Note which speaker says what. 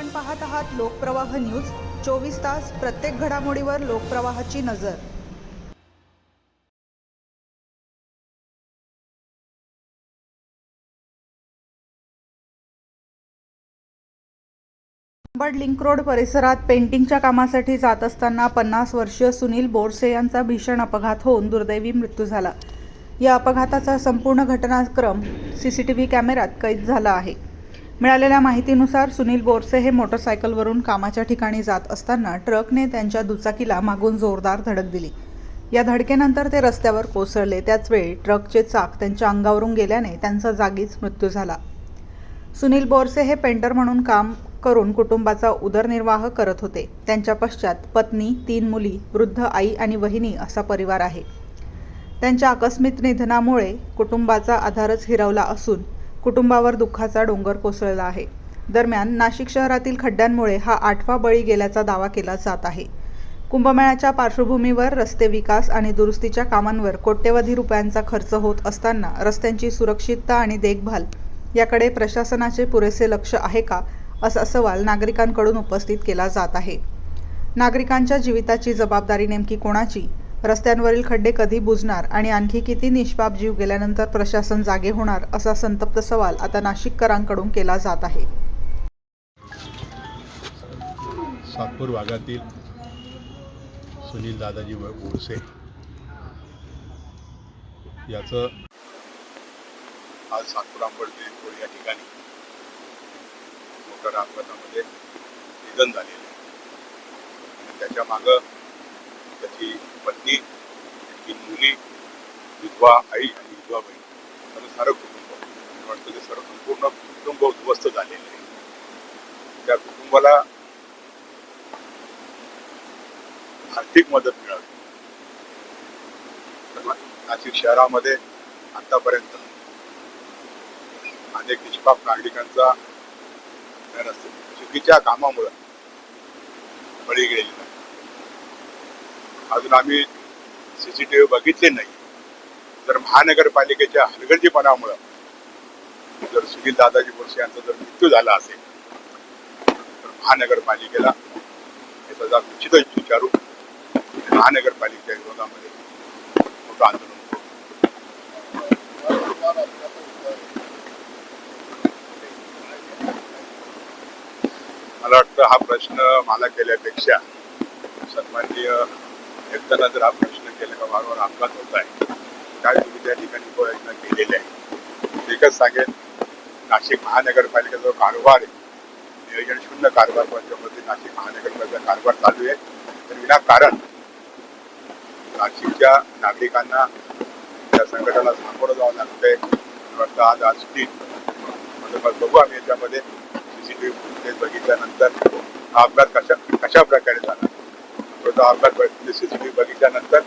Speaker 1: आपण पाहत आहात लोकप्रवाह न्यूज 24 तास प्रत्येक घडामोडीवर लोकप्रवाहाची नजर। अंबड लिंक रोड परिसरात पेंटिंगच्या कामासाठी जात असताना 50 वर्षीय सुनील बोरसे यांचा भीषण अपघात होऊन दुर्दैवी मृत्यू झाला। या अपघाताचा संपूर्ण घटनाक्रम सीसीटीव्ही कॅमेऱ्यात कैद झाला आहे। मिळालेल्या माहितीनुसार सुनील बोरसे हे मोटरसायकलवरून कामाच्या ठिकाणी जात असताना ट्रकने त्यांच्या दुचाकीला मागून जोरदार धडक दिली। या धडकेनंतर ते रस्त्यावर कोसळले। त्याचवेळी ट्रकचे चाक त्यांच्या अंगावरून गेल्याने त्यांचा जागीच मृत्यू झाला। सुनील बोरसे हे पेंटर म्हणून काम करून कुटुंबाचा उदरनिर्वाह करत होते। त्यांच्या पश्चात पत्नी, 3 मुली, वृद्ध आई आणि वहिनी असा परिवार आहे। त्यांच्या आकस्मिक निधनामुळे कुटुंबाचा आधारच हिरावला असून कुटुंबावर दुःखाचा डोंगर कोसळला आहे। दरम्यान नाशिक शहरातील खड्ड्यांमुळे हा 8वा बळी गेल्याचा दावा केला जात आहे। कुंभमेळ्याच्या पार्श्वभूमीवर रस्ते विकास आणि दुरुस्तीच्या कामांवर कोट्यवधी रुपयांचा खर्च होत असताना रस्त्यांची सुरक्षितता आणि देखभाल याकडे प्रशासनाचे पुरेसे लक्ष आहे का, असा सवाल नागरिकांकडून उपस्थित केला जात आहे। नागरिकांच्या जीविताची जबाबदारी नेमकी कोणाची? रस्त्यांवरील खड्डे कधी बुजणार आणि आणखी किती निष्पाप जीव गेल्यानंतर प्रशासन जागे होणार, असा संतप्त सवाल आता नाशिककरांकडून केला जात आहे।
Speaker 2: सातपूर भागातील सुनील दादाजी बोरसे याचं आज सातपूर अंबड लिंक या ठिकाणी मोटर अपघातामध्ये निधन झालेलं आहे। आणि त्याच्या मागं त्याची पत्नी, 3 मुली, विधवा आई आणि विधवा बहीण असं सारं कुटुंब वाटतं ते सर्व संपूर्ण कुटुंब उद्ध्वस्त झालेलं आहे। त्या कुटुंबाला आर्थिक मदत मिळावी। नाशिक शहरामध्ये आतापर्यंत अनेक निष्पाप नागरिकांचा चुकीच्या कामामुळे बळी गेलेला आहे। अजून आम्ही सीसीटीव्ही बघितले नाही। जर महानगरपालिकेच्या हलगर्जीपणामुळे जर सुनील दादाजी बोरसे यांचा जर मृत्यू झाला असेल तर महानगरपालिकेला याचा जाब निश्चितच विचारू। महानगरपालिकेच्या विरोधामध्ये मोठं आंदोलन करू। मला वाटतं हा प्रश्न मला केल्यापेक्षा सन्माननीय आयुक्तांना जर हा प्रश्न केला का वारंवार अपघात होत आहे, काय तुम्ही त्या ठिकाणी उपाययोजना केलेल्या आहे? एकच सांगेन, नाशिक महानगरपालिकेचा जो कारभार आहे, नियोजन शून्य कारभार पंचामध्ये नाशिक महानगरपालिकेचा कारभार चालू आहे। तर विनाकारण नाशिकच्या नागरिकांना त्या संकटाला सामोरं जावं लागतंय। वाटतं आज बघू आम्ही याच्यामध्ये सीसीटीव्ही फुटेज बघितल्यानंतर हा अपघात कशा प्रकारे झाला, तो अपघात सीसीटीव्ही बघितल्यानंतर